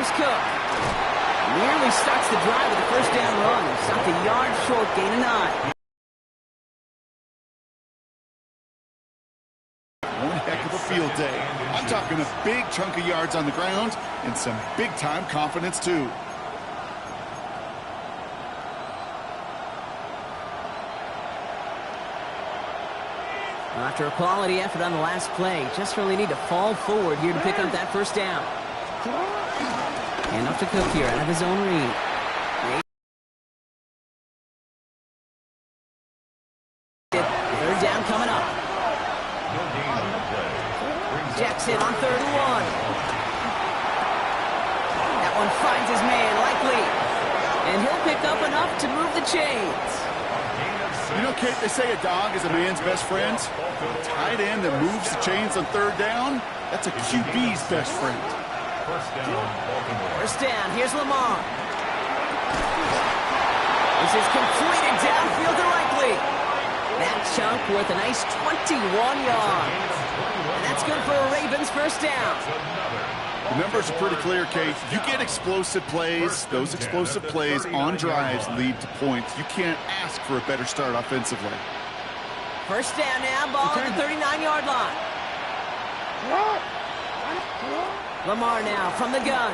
Here's Cook. Nearly starts the drive with a first down run. Stopped a yard short, gain of 9. One heck of a field day. I'm talking a big chunk of yards on the ground and some big-time confidence, too. After a quality effort on the last play, just really need to fall forward here to pick up that first down. And off to Cook here out of his own read. Third down coming up. Jackson on 3rd and 1. That one finds his man, Likely. And he'll pick up enough to move the chains. You know, Kate, they say a dog is a man's best friend. A tight end that moves the chains on 3rd down, that's a QB's best friend. First down, here's Lamar. This is completed downfield to Likely. That chunk worth a nice 21 yards. And that's good for a Ravens first down. The numbers are pretty clear, Kate. You get explosive plays. Those explosive plays on drives lead to points. You can't ask for a better start offensively. First down now, ball at the 39-yard line. Lamar now from the gun.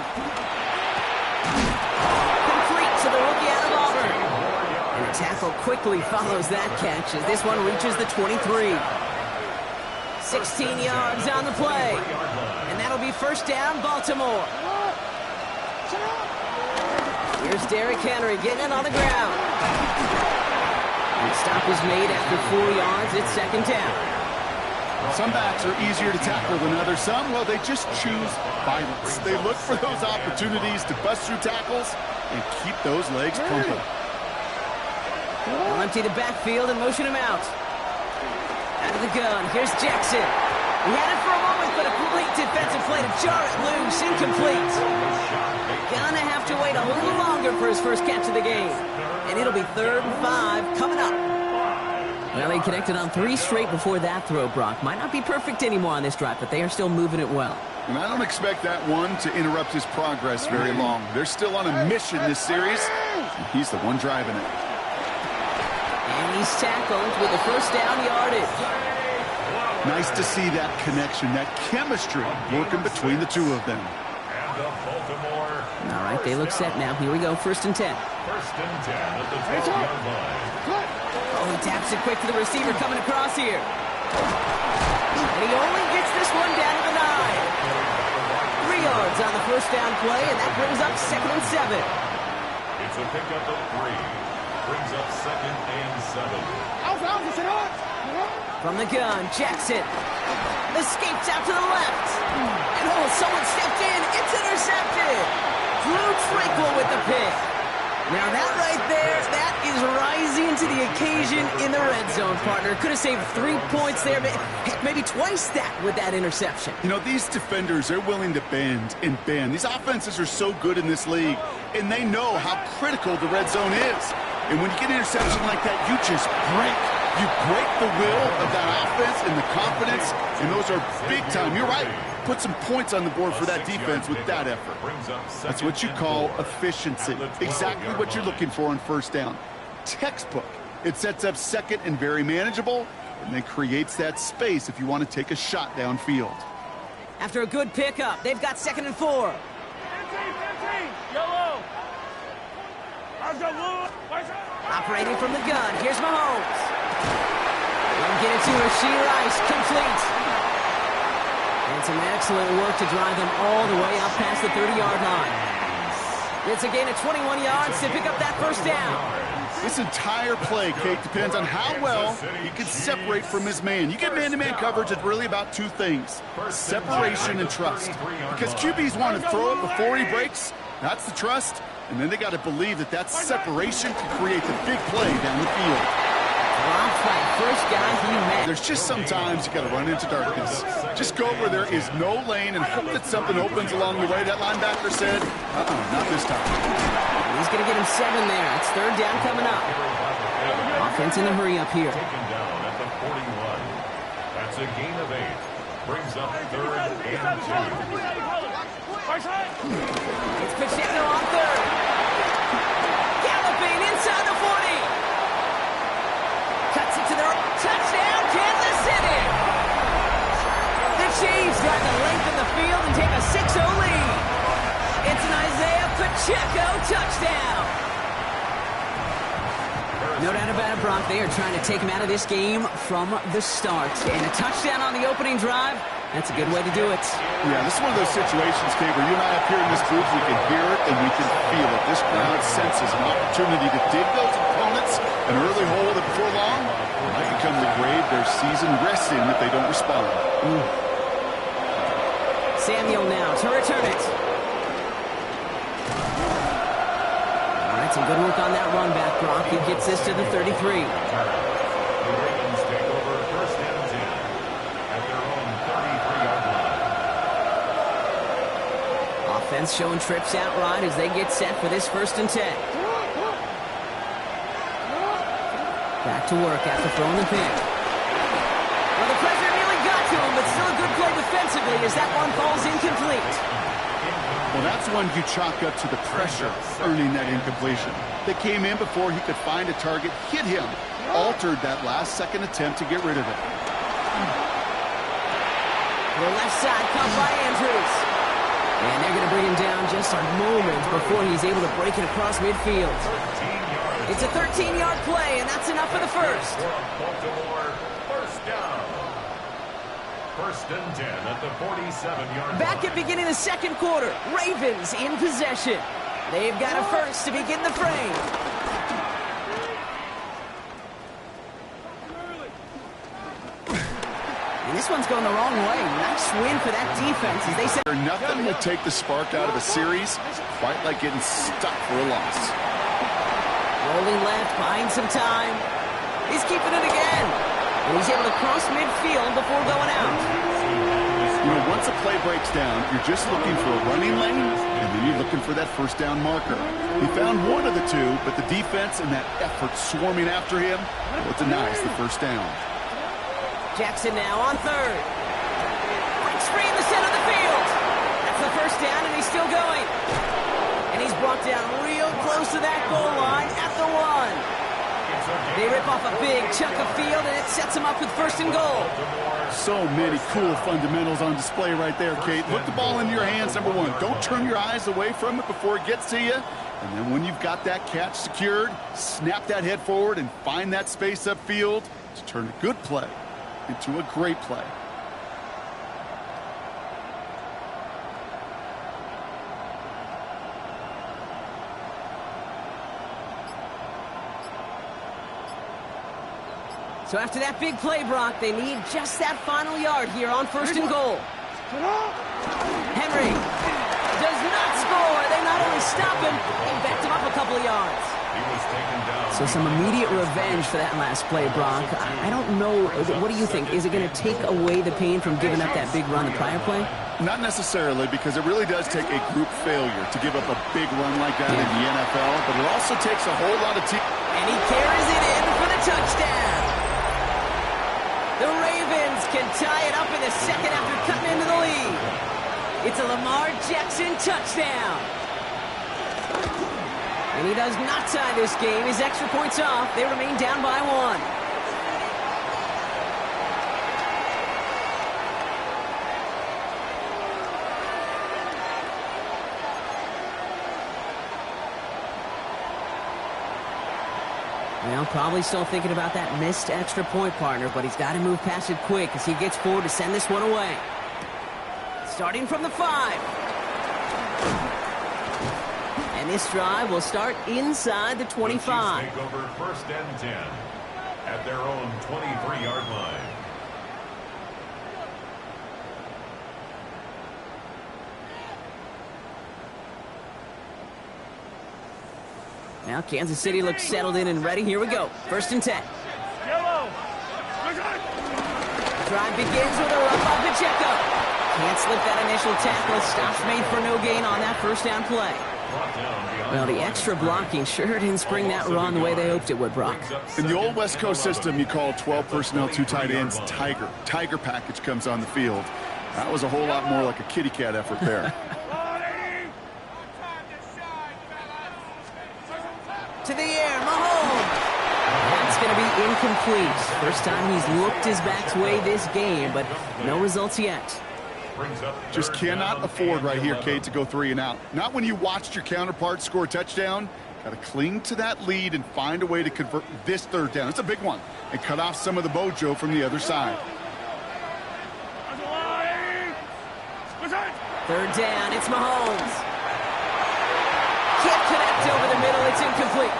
Complete to the rookie out of Auburn. And a tackle quickly follows that catch as this one reaches the 23. 16 yards on the play. And that'll be first down, Baltimore. Here's Derrick Henry getting it on the ground. And stop is made after 4 yards. It's second down. Some backs are easier to tackle than others. Some, well, they just choose violence. They look for those opportunities to bust through tackles and keep those legs pumping. They'll empty the backfield and motion him out. Out of the gun, here's Jackson. He had it for a moment, but a complete defensive play to jar it loose, incomplete. Gonna have to wait a little longer for his first catch of the game. And it'll be 3rd and 5 coming up. Well, he connected on 3 straight before that throw, Brock. Might not be perfect anymore on this drive, but they are still moving it well. And I don't expect that one to interrupt his progress very long. They're still on a mission this series, and he's the one driving it. And he's tackled with the first down yardage. Nice to see that connection, that chemistry working between the two of them. All right, they look set now. Here we go, 1st and 10. First and 10 at the 10-yard line. Oh, he taps it quick to the receiver coming across here. And he only gets this one down to the 9. 3 yards on the first down play, and that brings up 2nd and 7. It's a pickup of 3. Brings up 2nd and 7. From the gun, Jackson escapes out to the left. And oh, someone stepped in. It's intercepted. Drew Tranquill with the pick. Now that right there, that is rising to the occasion in the red zone, partner. Could have saved 3 points there, maybe twice that with that interception. You know, these defenders, they're willing to bend and bend. These offenses are so good in this league, and they know how critical the red zone is. And when you get an interception like that, you just break. You break the will of that offense and the confidence, and those are big time. You're right. Put some points on the board for that defense with that effort. That's what you call efficiency. Exactly what you're looking for on first down. Textbook. It sets up second and very manageable, and then creates that space if you want to take a shot downfield. After a good pickup, they've got 2nd and 4. Operating from the gun, here's Mahomes. And get it to Rashee Rice, complete. And some excellent work to drive them all the way up past the 30-yard line. It's a gain of 21 yards to pick up that first down. This entire play, Kate, depends on how well he can separate from his man. You get man-to-man coverage, it's really about 2 things, separation and trust. Because QBs want to throw it before he breaks. That's the trust. And then they got to believe that that separation can create the big play down the field. First guy he met. There's just sometimes you got to run into darkness. Just go where there is no lane and hope that something opens along the way. That linebacker said, not this time. He's going to get him 7 there. It's 3rd down coming up. Offense in a hurry up here. Taken down at the 41. That's a gain of 8. Brings up 3rd and 2. touchdown. No doubt about it, Brock. They are trying to take him out of this game from the start. And a touchdown on the opening drive, that's a good way to do it. Yeah, this is one of those situations, Kate, where you and I up here in this booth, we can hear it and we can feel it. This crowd senses an opportunity to dig those opponents an early hole that before long might become the grave their season rests in if they don't respond. Samuel now to return it. All right, some good work on that run back, Brock. He gets this to the 33. The Ravens take over first and 10 at their own 33-yard line. Offense showing trips out right as they get set for this first and 10. Back to work after throwing the pick. Well, the pressure nearly got to him, but still a good play defensively as that one falls incomplete. Well, that's one you chalk up to the pressure earning that incompletion. They came in before he could find a target, hit him, altered that last-second attempt to get rid of it. To the left side, caught by Andrews. And they're going to bring him down just a moment before he's able to break it across midfield. It's a 13-yard play, and that's enough for the first. First down. First and 10 at the 47-yard line. Back at beginning of the second quarter, Ravens in possession. They've got a first to begin the frame. And this one's going the wrong way. Nice win for that defense as they said. Nothing will take the spark out of a series quite like getting stuck for a loss. Rolling left, buying some time. He's keeping it again. And he's able to cross midfield before going out. You know, once a play breaks down, you're just looking for a running lane, and then you're looking for that first down marker. He found one of the two, but the defense and that effort swarming after him, well, it denies the first down. Jackson now on third. Breaks free in the center of the field. That's the first down, and he's still going. And he's brought down real close to that goal line at the one. They rip off a big chunk of field, and it sets them up with first and goal. So many cool fundamentals on display right there, Kate. Look the ball into your hands, number one. Don't turn your eyes away from it before it gets to you. And then when you've got that catch secured, snap that head forward and find that space upfield to turn a good play into a great play. So after that big play, Brock, they need just that final yard here on first and goal. Henry does not score. They not only stop him, they backed him up a couple of yards. He was taken down. So some immediate revenge for that last play, Brock. I don't know. What do you think? Is it going to take away the pain from giving up that big run the prior play? Not necessarily, because it really does take a group failure to give up a big run like that in the NFL, but it also takes a whole lot of team. And he carries it in for the touchdown. The Ravens can tie it up in the second after cutting into the lead. It's a Lamar Jackson touchdown. And he does not tie this game. His extra points off. They remain down by one. Well, probably still thinking about that missed extra point, partner, but he's got to move past it quick as he gets forward to send this one away. Starting from the 5. And this drive will start inside the 25. The Chiefs take over first and 10 at their own 23-yard line. Now Kansas City looks settled in and ready. Here we go. First and 10. Drive begins with a run by Pacheco. Can't slip that initial tackle. Stops made for no gain on that first down play. Well, the extra blocking sure didn't spring that run the way they hoped it would, Brock. In the old West Coast system, you call 12 personnel, 2 tight ends, Tiger. Tiger package comes on the field. That was a whole lot more like a kitty cat effort there. To the air, Mahomes. That's going to be incomplete. First time he's looked his back's way this game, but no results yet. brings up Just third cannot down afford and right here, 11. Kate, to go 3 and out. Not when you watched your counterpart score a touchdown. Got to cling to that lead and find a way to convert this third down. It's a big one. And cut off some of the mojo from the other side. Third down, it's Mahomes. Can't connect over the middle, it's incomplete.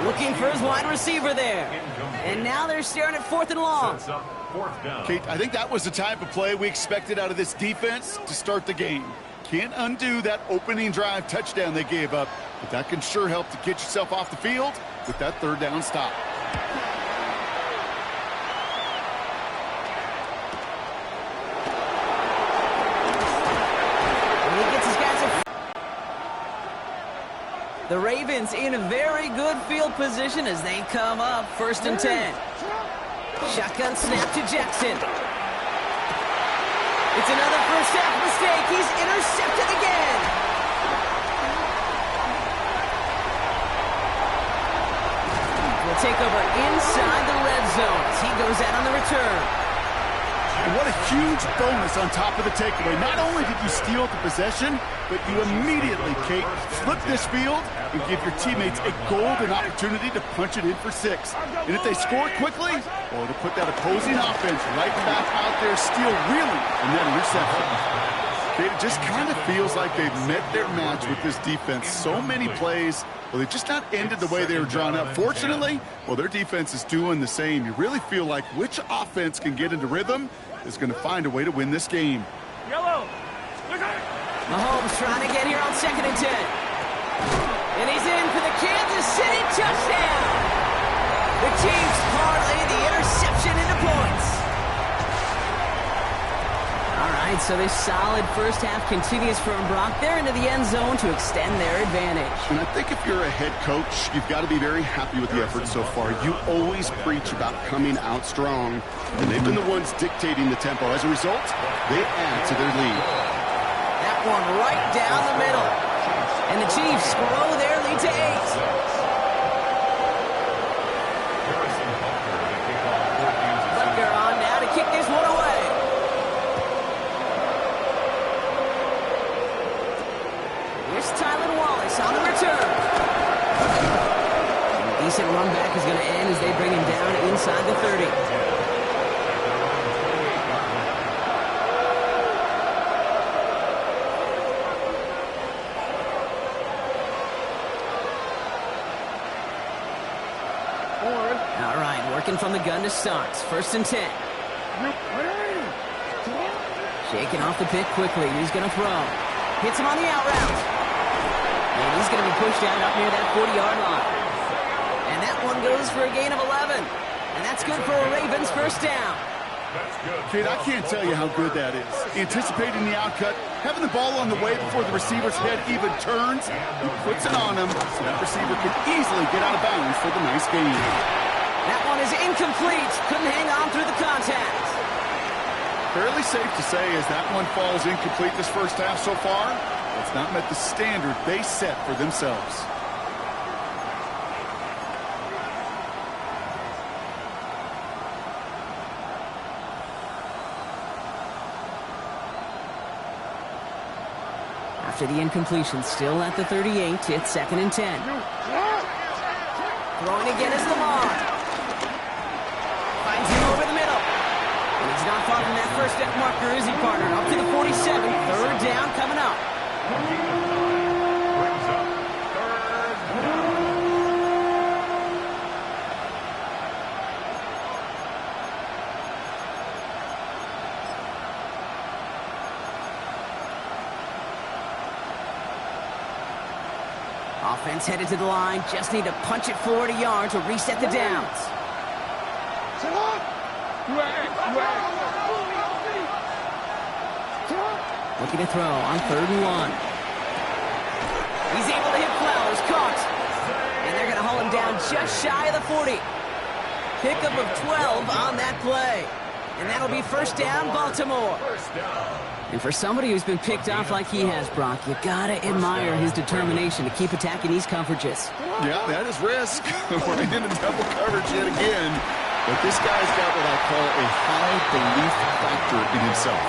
Looking for his wide receiver there. And now they're staring at 4th and long. Sets up 4th down. Kate, I think that was the type of play we expected out of this defense to start the game. Can't undo that opening drive touchdown they gave up, but that can sure help to get yourself off the field with that third down stop. And he gets his guys the Ravens in a very good field position as they come up 1st and 10. Shotgun snap to Jackson. It's another first half mistake. He's intercepted again. Will take over inside the red zone as he goes out on the return. And what a huge bonus on top of the takeaway. Not only did you steal the possession, but you immediately, Kate, flip this field and give your teammates a golden opportunity to punch it in for 6. And if they score quickly, well, it'll put that opposing offense right back out there, steal reeling from that interception. Kate, it just kind of feels like they've met their match with this defense. So many plays, well, they've just not ended the way they were drawn up. Fortunately, well, their defense is doing the same. You really feel like which offense can get into rhythm is going to find a way to win this game. Mahomes trying to get here on 2nd and 10. And he's in for the Kansas City touchdown. The Chiefs parlay the interception into points. All right, so this solid first half continues from Brock. They're into the end zone to extend their advantage. And I think if you're a head coach, you've got to be very happy with the effort so far. You always preach about coming out strong, and they've been the ones dictating the tempo. As a result, they add to their lead. That one right down the middle. And the Chiefs grow their lead to 8. Butker on now to kick this one away. Here's Tylan Wallace on the return. And a decent run back is going to end as they bring him down inside the 30. All right, working from the gun to start. 1st and 10. Shaking off the pick quickly. He's going to throw. Hits him on the out route. And he's going to be pushed out up near that 40-yard line. And that one goes for a gain of 11. And that's good for a Ravens first down. Kate, I can't tell you how good that is. Anticipating the outcut, having the ball on the way before the receiver's head even turns, he puts it on him so that receiver can easily get out of bounds for the nice gain. That one is incomplete. Couldn't hang on through the contact. Fairly safe to say as that one falls incomplete this first half so far, it's not met the standard they set for themselves. After the incompletion, still at the 38, it's 2nd and 10. Throwing again is Lamar. Finds him over the middle. And he's not far from that first step marker, is he, partner? Up to the 47. 3rd down coming up. Brings up 3rd down. Offense headed to the line. Just need to punch it 40 yards to reset the downs. Looking to throw on 3rd and 1. He's able to hit Flowers. Caught. And they're going to haul him down just shy of the 40. Pickup of 12 on that play. And that'll be first down, Baltimore. And for somebody who's been picked off like he has, Brock, you gotta admire his determination to keep attacking these coverages. Yeah, that is risk. We're into double coverage yet again. But this guy's got what I call a high belief factor in himself.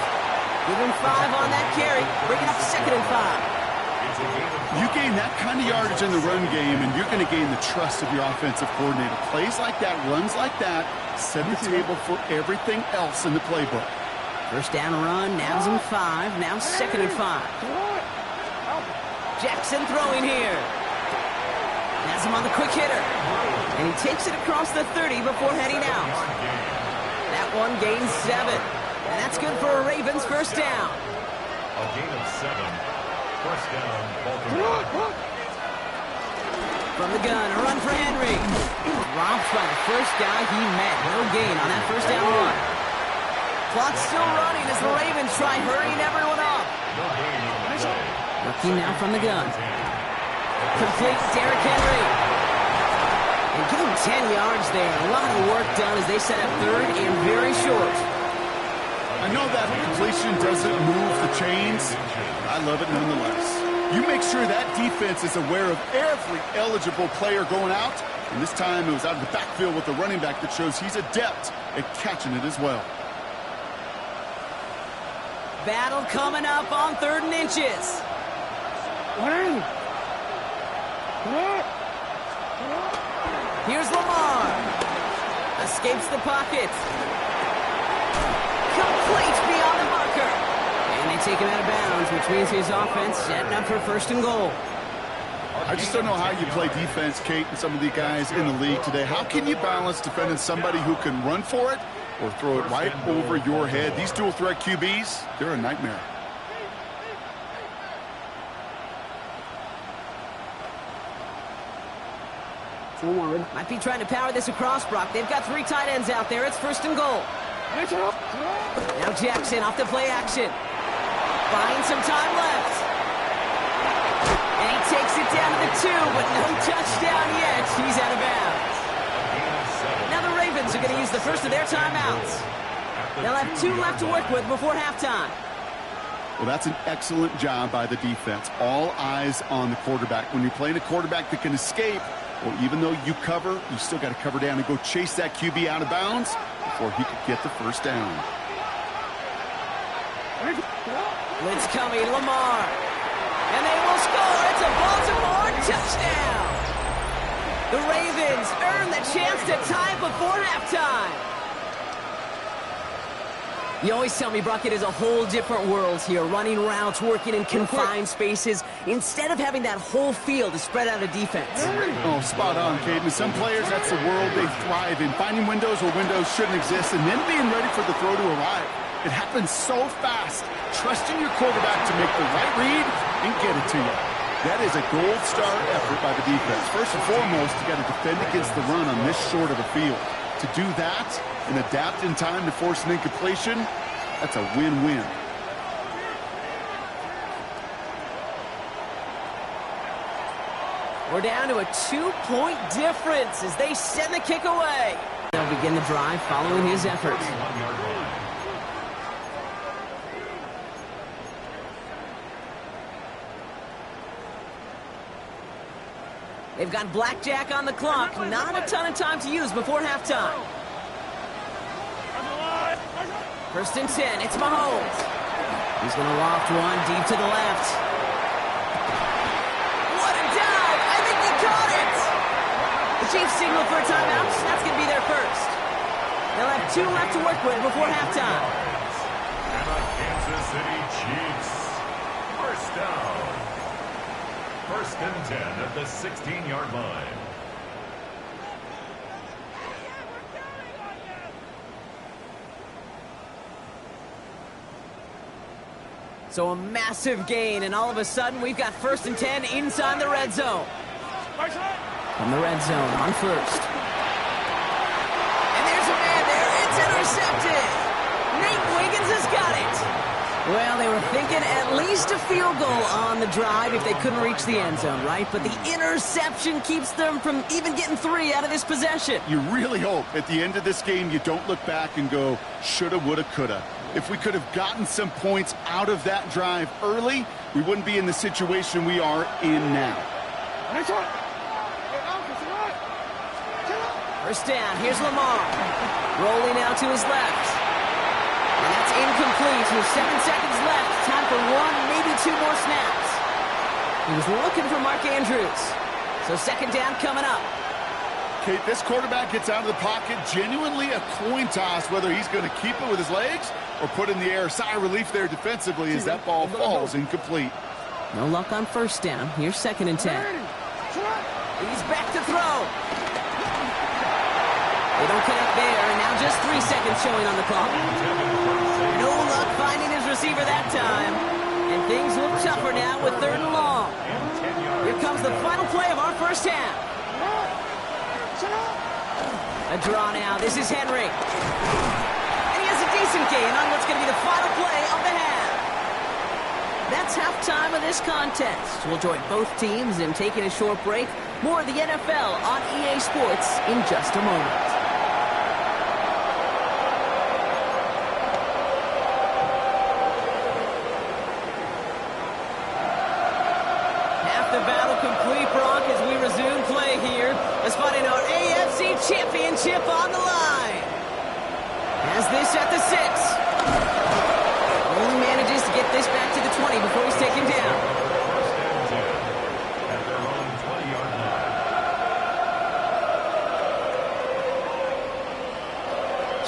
Give him 5 on that carry. Bring it up to 2nd and 5. You gain that kind of yardage in the run game, and you're going to gain the trust of your offensive coordinator. Plays like that, runs like that, set the table for everything else in the playbook. First down run, now's in 5, now 2nd and 5. Jackson throwing here. Has him on the quick hitter. And he takes it across the 30 before heading out. That one gains 7. And that's good for a Ravens first down. A gain of 7. First down, Baltimore. From the gun, a run for Henry. Dropped by the first guy he met. No gain on that first down run. Clock's still running as the Ravens try hurrying everyone up. No gain on the play. Looking now from the gun. Complete Derrick Henry. And give him 10 yards there. A lot of work done as they set up 3rd and very short. I know that completion doesn't move the chains. I love it nonetheless. You make sure that defense is aware of every eligible player going out. And this time it was out of the backfield with the running back that shows he's adept at catching it as well. Battle coming up on 3rd and inches. Here's Lamar. Escapes the pocket. Complete beyond the marker. And they take him out of bounds, which means his offense setting up for 1st and goal. I just don't know how you play defense, Kate, and some of the guys in the league today. How can you balance defending somebody who can run for it or throw it right over your head? These dual threat QBs, they're a nightmare. Might be trying to power this across, Brock. They've got 3 tight ends out there. It's 1st and goal. Now Jackson off the play action. Buying some time left. And he takes it down to the 2, but no touchdown yet. He's out of bounds. Now the Ravens are going to use the first of their timeouts. They'll have 2 left to work with before halftime. Well, that's an excellent job by the defense. All eyes on the quarterback. When you're playing a quarterback that can escape, or even though you cover, you still got to cover down and go chase that QB out of bounds before he could get the first down. Blitz coming, Lamar. And they will score. It's a Baltimore touchdown. The Ravens earn the chance to tie before halftime. You always tell me, Brock, it is a whole different world here. Running routes, working in confined spaces, instead of having that whole field to spread out a defense. Oh, spot on, Caden. Some players, that's the world they thrive in. Finding windows where windows shouldn't exist and then being ready for the throw to arrive. It happens so fast. Trusting your quarterback to make the right read and get it to you. That is a gold star effort by the defense. First and foremost, you got to defend against the run on this short of a field. To do that and adapt in time to force an incompletion, that's a win-win. We're down to a 2-point difference as they send the kick away. They'll begin the drive following his efforts. They've got blackjack on the clock. Not a ton of time to use before halftime. 1st and 10. It's Mahomes. He's going to loft one deep to the left. What a dive! I think he caught it! The Chiefs signal for a timeout. That's going to be their first. They'll have 2 left to work with before halftime. And the Kansas City Chiefs. First down. 1st and 10 at the 16-yard line. So a massive gain, and all of a sudden we've got 1st and 10 inside the red zone. From the red zone on 1st. And there's a man there. It's intercepted. Nate Wiggins has got it. Well, they were thinking at least a field goal on the drive if they couldn't reach the end zone, right? But the interception keeps them from even getting 3 out of this possession. You really hope at the end of this game you don't look back and go, shoulda, woulda, coulda. If we could have gotten some points out of that drive early, we wouldn't be in the situation we are in now. 1st down. Here's Lamar. Rolling out to his left. And that's incomplete. With 7 seconds left. Time for 1, maybe 2 more snaps. He was looking for Mark Andrews. So second down coming up. Kate, this quarterback gets out of the pocket, genuinely a coin toss, whether he's going to keep it with his legs or put in the air. Sigh of relief there defensively as that ball falls incomplete. No luck on first down. Here's 2nd and 10. He's back to throw. They don't connect there, and now just 3 seconds showing on the clock. No luck finding his receiver that time. And things look tougher now with 3rd and long. Here comes the final play of our first half. A draw now. This is Henry. And he has a decent gain on what's going to be the final play of the half. That's halftime of this contest. We'll join both teams in taking a short break. More of the NFL on EA Sports in just a moment. Half the battle complete, Brock, as we resume play here. A spot in our AFC Championship on the line. Has this at the 6. Only manages to get this back to the 20 before he's taken down. At their own 20-yard line.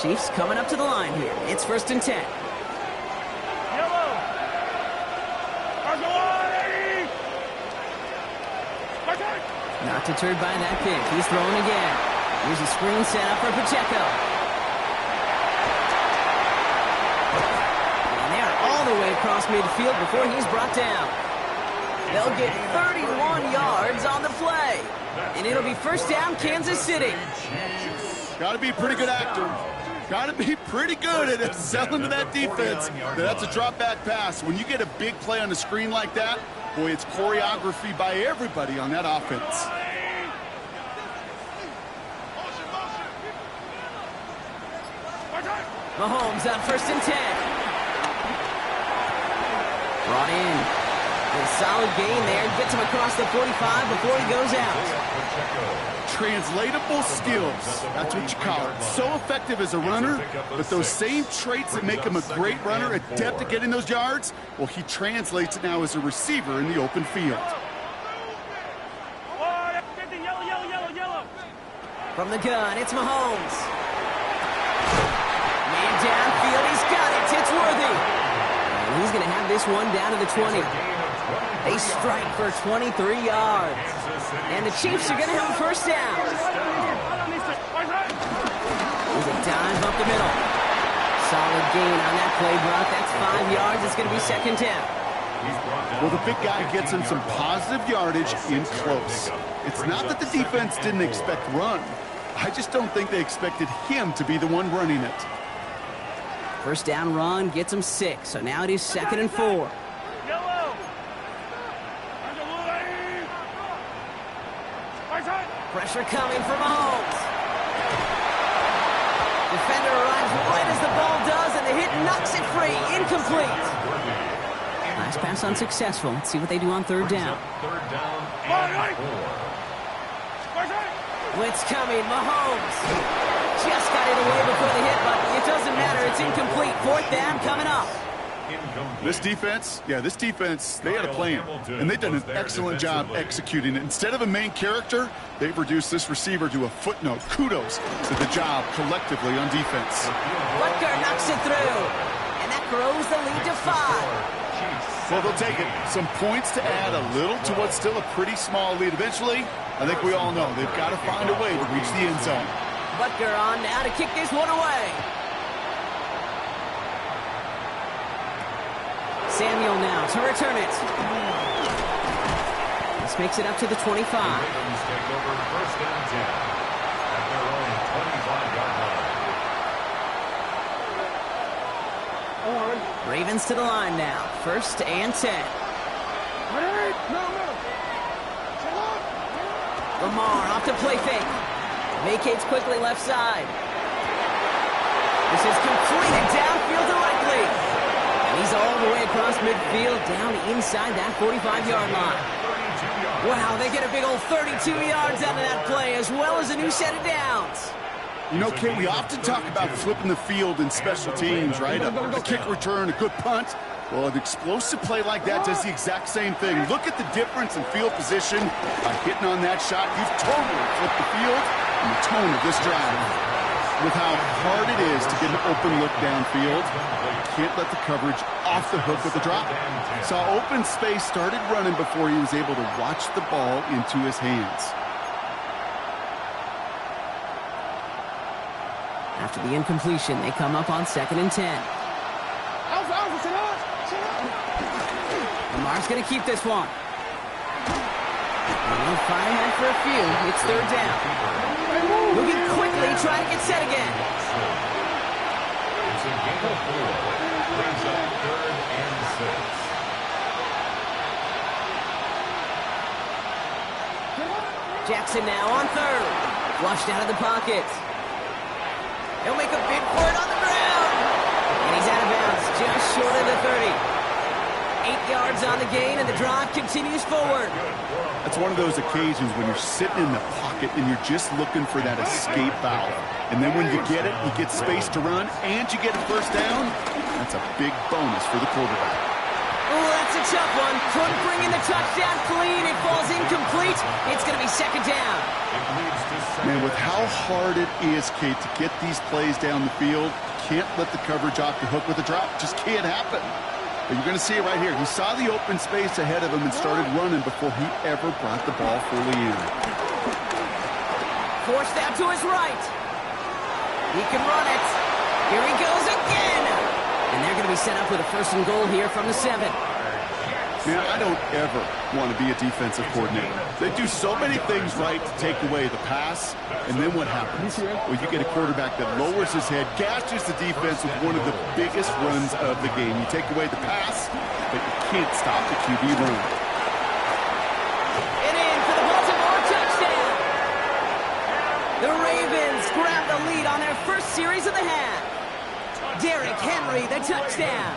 Chiefs coming up to the line here. It's 1st and 10. Yellow. Not deterred by that pick. He's throwing again. Here's a screen set up for Pacheco. All the way across midfield before he's brought down. They'll get 31 yards on the play. And it'll be 1st down, Kansas City. Got to be a pretty good actor. Got to be pretty good at selling to that defense. That's a drop back pass. When you get a big play on the screen like that, boy, it's choreography by everybody on that offense. Mahomes on 1st and 10. Brought in. A solid gain there. Gets him across the 45 before he goes out. Translatable skills. That's what you call it. So effective as a runner, but those same traits that make him a great runner, adept at getting those yards, well, he translates it now as a receiver in the open field. From the gun, it's Mahomes. Man downfield, he's got it. It's Worthy. And he's going to have this one down to the 20. They strike for 23 yards. And the Chiefs are going to have a 1st down. There's a dive up the middle. Solid gain on that play, Brock. That's 5 yards. It's going to be 2nd down. Well, the big guy gets him some positive yardage in close. It's not that the defense didn't expect run. I just don't think they expected him to be the one running it. 1st down run gets him 6. So now it is 2nd and 4. Pressure coming from Mahomes. Defender arrives right as the ball does, and the hit knocks it free. Incomplete. Nice pass unsuccessful. Let's see what they do on 3rd down. 3rd down and 4. Blitz coming. Mahomes just got it away before the hit, but it doesn't matter. It's incomplete. 4th down coming up. This defense, they had a plan, and they've done an excellent job executing it. Instead of a main character, they've reduced this receiver to a footnote. Kudos to the job collectively on defense. Butker knocks it through, and that grows the lead to 5. Well, they'll take it. Some points to add a little to what's still a pretty small lead. Eventually, I think we all know they've got to find a way to reach the end zone. Butker on now to kick this one away. Samuel now to return it. This makes it up to the 25. Ravens take over 1st and 10 at their own 25-yard line. Ravens to the line now. 1st and 10. Lamar off to play fake. Vacates quickly left side. This is completed downfield directly. He's all the way across midfield, down inside that 45-yard line. Wow, they get a big old 32 yards out of that play, as well as a new set of downs. You know, Kate, we often talk about flipping the field in special teams, right? A kick return, a good punt. Well, an explosive play like that does the exact same thing. Look at the difference in field position. By hitting on that shot, you've totally flipped the field and the tone of this drive. With how hard it is to get an open look downfield, can't let the coverage off the hook with the drop. Saw open space, started running before he was able to watch the ball into his hands. After the incompletion, they come up on 2nd and 10. Lamar's going to keep this one. He'll fire ahead for a few. It's 3rd down. Moving quickly, trying to get set again. It's a gain of 4. Brings up 3rd and 6. Jackson now on 3rd. Flushed out of the pocket. He'll make a bid for it on the ground. And he's out of bounds, just short of the 30. 8 yards on the gain, and the drive continues forward. That's one of those occasions when you're sitting in the pocket and you're just looking for that escape valve. And then when you get it, you get space to run, and you get a 1st down. That's a big bonus for the quarterback. Oh, that's a tough one. Couldn't bring in the touchdown clean. It falls incomplete. It's going to be 2nd down. Man, with how hard it is, Kate, to get these plays down the field, can't let the coverage off the hook with a drop. Just can't happen. But you're going to see it right here. He saw the open space ahead of him and started running before he ever brought the ball fully in. Forced out to his right. He can run it. Here he goes again. And they're going to be set up with a 1st and goal here from the 7. Man, I don't ever want to be a defensive coordinator. They do so many things right to take away the pass, and then what happens? Well, you get a quarterback that lowers his head, gashes the defense with one of the biggest runs of the game. You take away the pass, but you can't stop the QB run. And in for the Baltimore touchdown. The Ravens grab the lead on their first series of the half. Derrick Henry, the touchdown.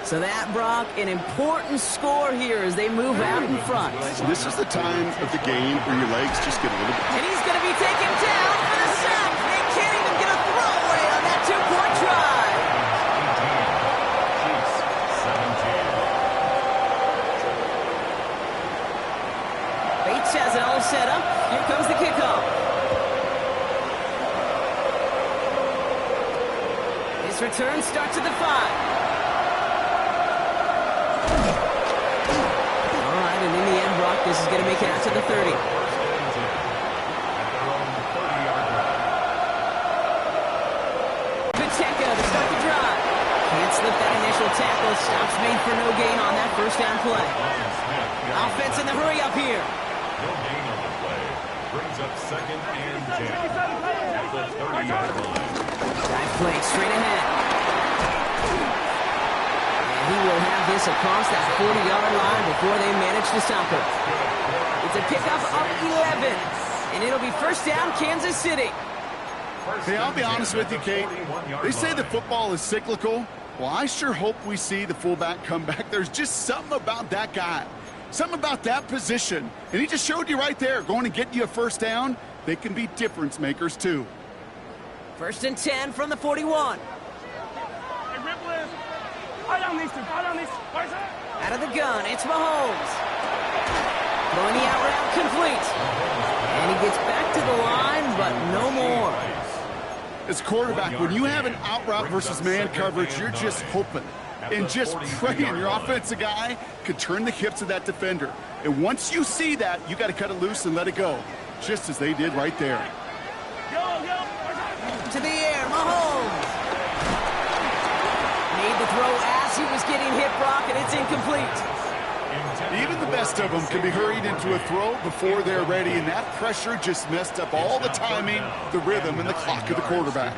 So that, Brock, an important score here as they move out in front. This is the time of the game where your legs just get a little bit... And he's going to be taken down for the sack. They can't even get a throwaway on that 2-point try. Bates has it all set up. Here comes the kickoff. His return starts at the 5. And in the end, Brock, this is going to make it out to the 30. Pacheco to start the drive. Can't slip that initial tackle. Stops made for no gain on that 1st down play. Offense in the hurry up here. No gain on the play. Brings up 2nd and 10 at the 30-yard line. Drive play straight ahead. He will have this across that 40-yard line before they manage to stop it. It's a pickup of 11, and it'll be 1st down, Kansas City. Hey, I'll be honest with you, Kate. They say that football is cyclical. Well, I sure hope we see the fullback come back. There's just something about that guy, something about that position. And he just showed you right there, going to get you a 1st down. They can be difference makers, too. 1st and 10 from the 41. Out of the gun, it's Mahomes. Throwing the out route complete. And he gets back to the line, but no more. As quarterback, when you have an out route versus man coverage, you're just hoping and just praying your offensive guy could turn the hips of that defender. And once you see that, you got to cut it loose and let it go, just as they did right there. To the air, Mahomes. Made the throw as he was getting hit, Brock, and it's incomplete. Even the best of them can be hurried into a throw before they're ready, and that pressure just messed up all the timing, the rhythm, and the clock of the quarterback.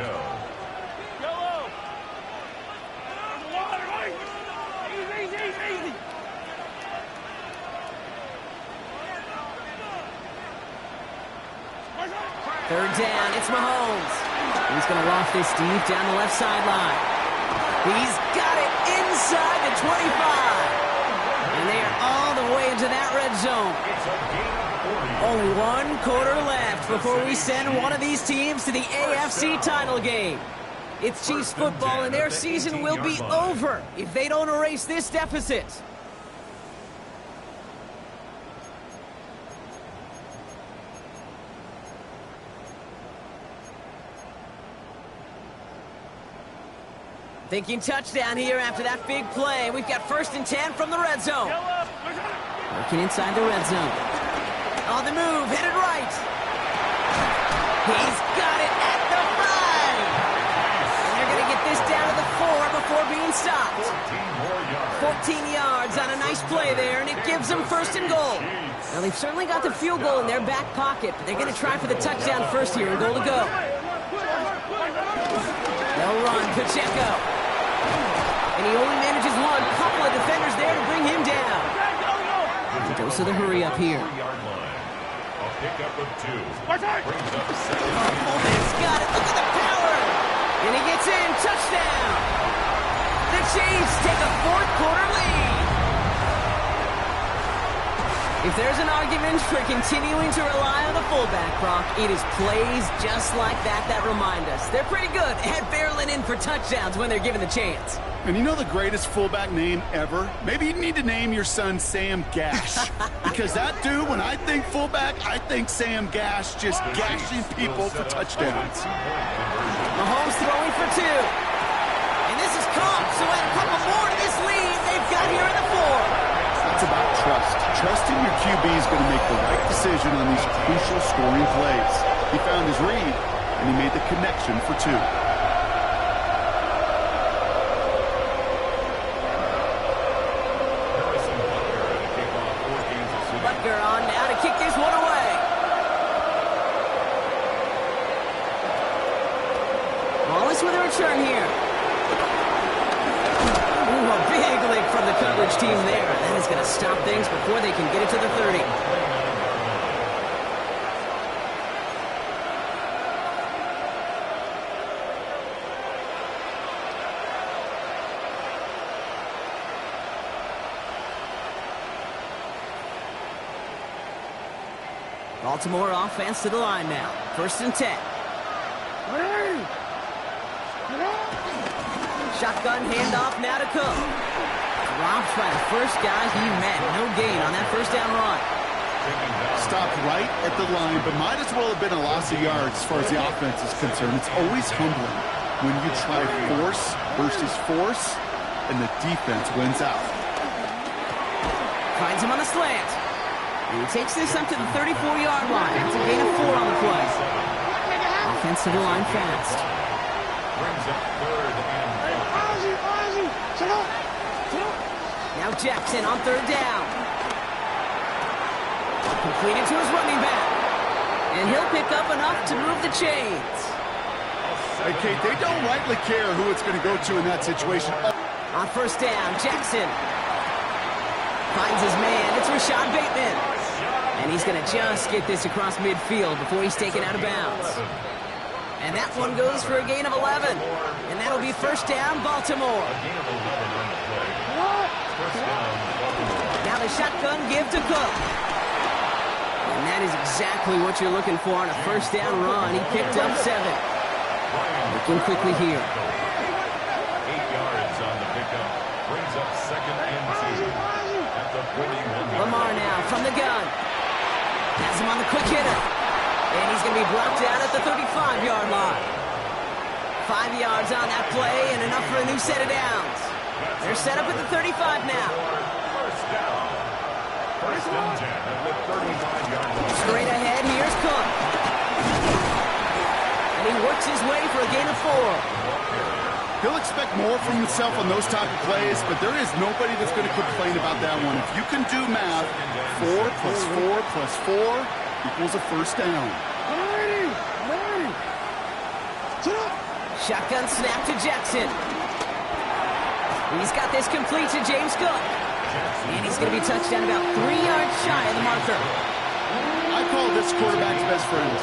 Third down, it's Mahomes. He's going to loft this deep down the left sideline. He's got it inside the 25. And they are all the way into that red red zone. It's a gain of 40. Only 1 quarter left before we send one of these teams to the AFC title game. It's Chiefs football, and their season will be over if they don't erase this deficit. Thinking touchdown here after that big play. We've got 1st and 10 from the red zone. Working inside the red zone. On the move, headed right. He's got it at the 5. And they're going to get this down to the 4 before being stopped. 14 yards on a nice play there, and it gives them 1st and goal. Now, they've certainly got the field goal in their back pocket, but they're going to try for the touchdown first here and goal to go. They'll run, Pacheco. And he only manages one. Couple of defenders there to bring him down. He goes to the hurry up here. A pickup of 2. Brings up 7. Fullback's got it. Look at the power. And he gets in. Touchdown. The Chiefs take a 4th quarter lead. If there's an argument for continuing to rely on the fullback, Brock, it is plays just like that that remind us. They're pretty good at barreling in for touchdowns when they're given the chance. And you know the greatest fullback name ever? Maybe you need to name your son Sam Gash. Because that dude, when I think fullback, I think Sam Gash just gashing people for touchdowns. Mahomes throwing for 2. And this is caught, so add a couple more to this lead they've got here in the 4. It's about trust. Trusting your QB is going to make the right decision on these crucial scoring plays. He found his read, and he made the connection for 2. Butker on now to kick this one away. Wallace with a return here. Ooh, a big lick from the coverage team there. That is going to stop things before they can get it to the 30. Baltimore offense to the line now. 1st and 10. Shotgun handoff now to Cook. Dropped by the first guy he met. No gain on that 1st down run. Stopped right at the line, but might as well have been a loss of yards as far as the offense is concerned. It's always humbling when you try force versus force, and the defense wins out. Finds him on the slant. And he takes this up to the 34-yard line. It's a gain of 4 on the play. Offensive line fast. Brings up 3rd and 4. Now Jackson on 3rd down. Completed to his running back. And he'll pick up enough to move the chains. Hey, Kate, they don't rightly care who it's going to go to in that situation. On 1st down, Jackson finds his man. It's Rashad Bateman. And he's going to just get this across midfield before he's taken out of bounds. And that one goes for a gain of 11. And that'll be 1st down, Baltimore. Now the shotgun give to Cook. And that is exactly what you're looking for on a 1st down run. He picked up 7. Looking quickly here. 8 yards on the pickup. Brings up 2nd and 2 at the 41. Lamar now from the gun. Has him on the quick hitter. And he's going to be blocked out at the 35-yard line. 5 yards on that play and enough for a new set of downs. They're set up at the 35 now. 1st down. 1st and 10 at the 35-yard line. Straight ahead, here's Cook. And he works his way for a gain of 4. He'll expect more from himself on those type of plays, but there is nobody that's going to complain about that one. If you can do math, 4 plus 4 plus 4 equals a 1st down. Shotgun snap to Jackson. He's got this complete to James Cook. And he's going to be touched down about 3 yards shy of the marker. I call this quarterback's best friend.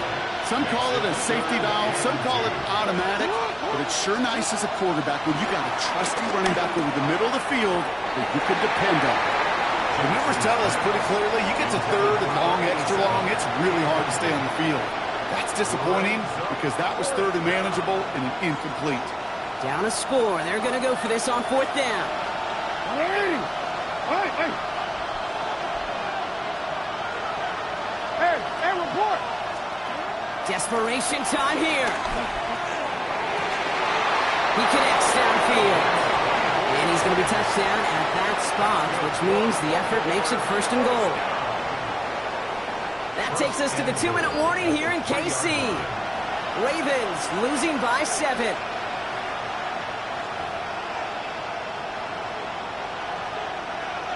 Some call it a safety valve, some call it automatic, but it's sure nice as a quarterback when you got a trusty running back over the middle of the field that you can depend on. The numbers tell us pretty clearly, you get to third and long, extra long, it's really hard to stay on the field. That's disappointing because that was third and manageable and an incomplete. Down a score. They're going to go for this on fourth down. Hey, report. Desperation time here. He connects downfield. And he's going to be touched down at that spot, which means the effort makes it first and goal. That takes us to the 2-minute warning here in KC. Ravens losing by 7.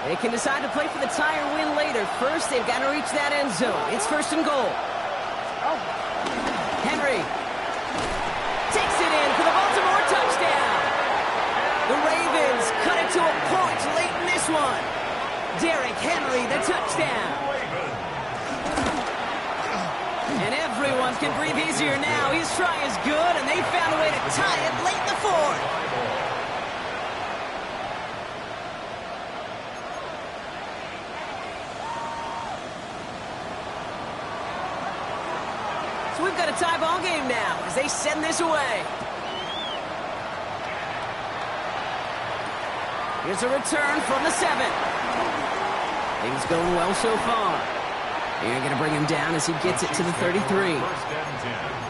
They can decide to play for the tie or win later. First, they've got to reach that end zone. It's first and goal. Henry takes it in for the Baltimore touchdown. The Ravens cut it to a point late in this one. Derrick Henry, the touchdown. And everyone can breathe easier now. His try is good, and they found a way to tie it late in the fourth. So we've got a tie ball game now as they send this away. Here's a return from the 7. Things going well so far. You're going to bring him down as he gets it to the 33.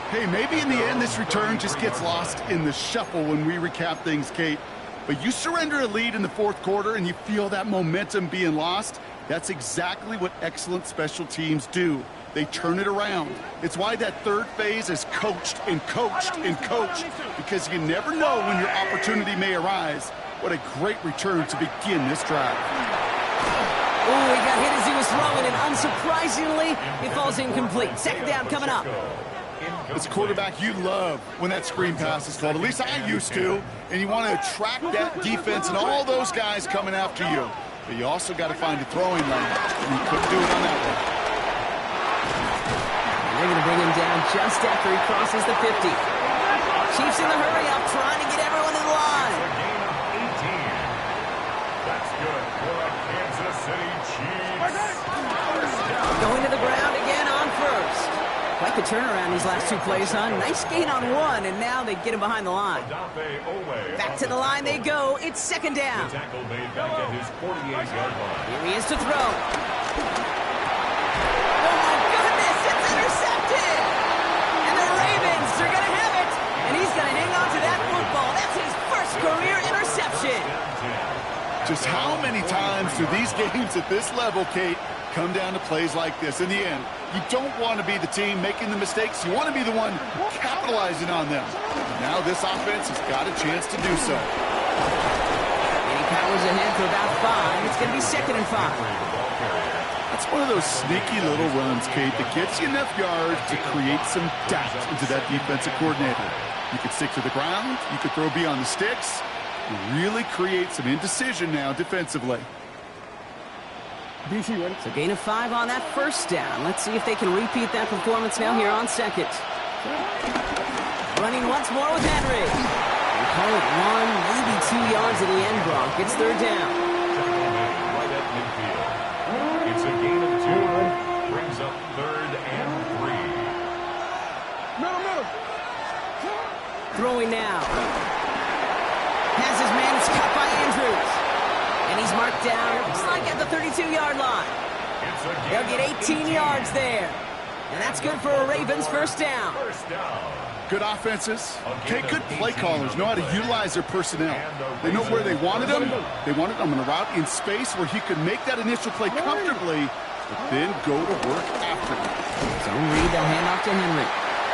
Hey, maybe in the end this return just gets lost in the shuffle when we recap things, Kate. But you surrender a lead in the fourth quarter and you feel that momentum being lost. That's exactly what excellent special teams do. They turn it around. It's why that third phase is coached and coached and coached, because you never know when your opportunity may arise. What a great return to begin this drive. Oh, he got hit as he was throwing, and unsurprisingly, it falls incomplete. Second down coming up. As a quarterback, you love when that screen pass is called. At least I used to. And you want to attract that defense and all those guys coming after you. But you also got to find a throwing lane. And you couldn't do it on that one. They're going to bring him down just after he crosses the 50. Chiefs in the hurry up, trying to get everyone in line. A gain of 18. That's good for the Kansas City Chiefs. Going to the ground again on first. Quite the turnaround these last two plays, huh? Nice gain on one, and now they get him behind the line. Back to the line they go. It's second down. The tackle made back at his 48-yard line. Here he is to throw. Oh, my goodness, it's intercepted! And the Ravens are going to have it, and he's going to hang on to that football. That's his first career interception. Just how many times do these games at this level, Kate, come down to plays like this? In the end, you don't want to be the team making the mistakes. You want to be the one capitalizing on them. Now this offense has got a chance to do so. And he powers ahead for about 5. It's going to be second and 5. That's one of those sneaky little runs, Kate, that gets you enough yards to create some doubt into that defensive coordinator. You could stick to the ground. You could throw beyond the sticks. You really create some indecision now defensively. So gain of 5 on that first down. Let's see if they can repeat that performance now here on second. Running once more with Henry. We call it 1, maybe 2 yards in the end, Gronk. It's third down. Right at midfield. It's a gain of 2. Brings up third and 3. Middle. Throwing now. Has his man, it's caught by Andrews. And he's marked down, looks like at the 32-yard line. They'll get 18 yards there. And that's good for a Ravens first down. Good offenses. Okay, good play callers know how to utilize their personnel. They know where they wanted them. They wanted them on a route in space where he could make that initial play comfortably, but then go to work after it. So Reed, they'll hand off to Henry.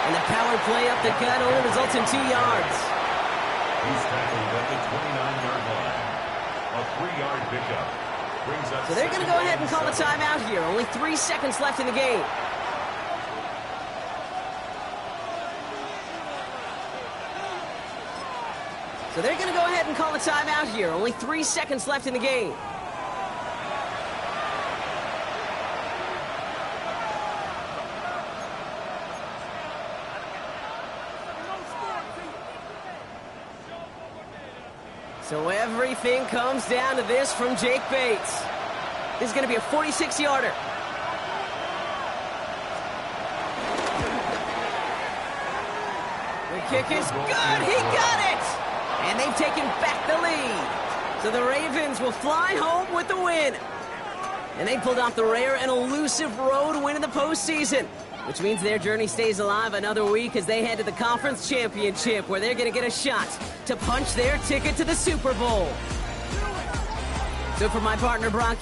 And the power play up the gut only results in 2 yards. He's tackled at the 29-yard line. A 3-yard pickup. Brings up So they're going to go ahead and call a timeout here. Only 3 seconds left in the game. So they're going to go ahead and call a timeout here. Only 3 seconds left in the game. So everything comes down to this from Jake Bates. This is going to be a 46-yarder. The kick is good. He got it. And they've taken back the lead. So the Ravens will fly home with the win. And they pulled off the rare and elusive road win in the postseason, which means their journey stays alive another week as they head to the Conference Championship, where they're going to get a shot to punch their ticket to the Super Bowl. So for my partner, Brock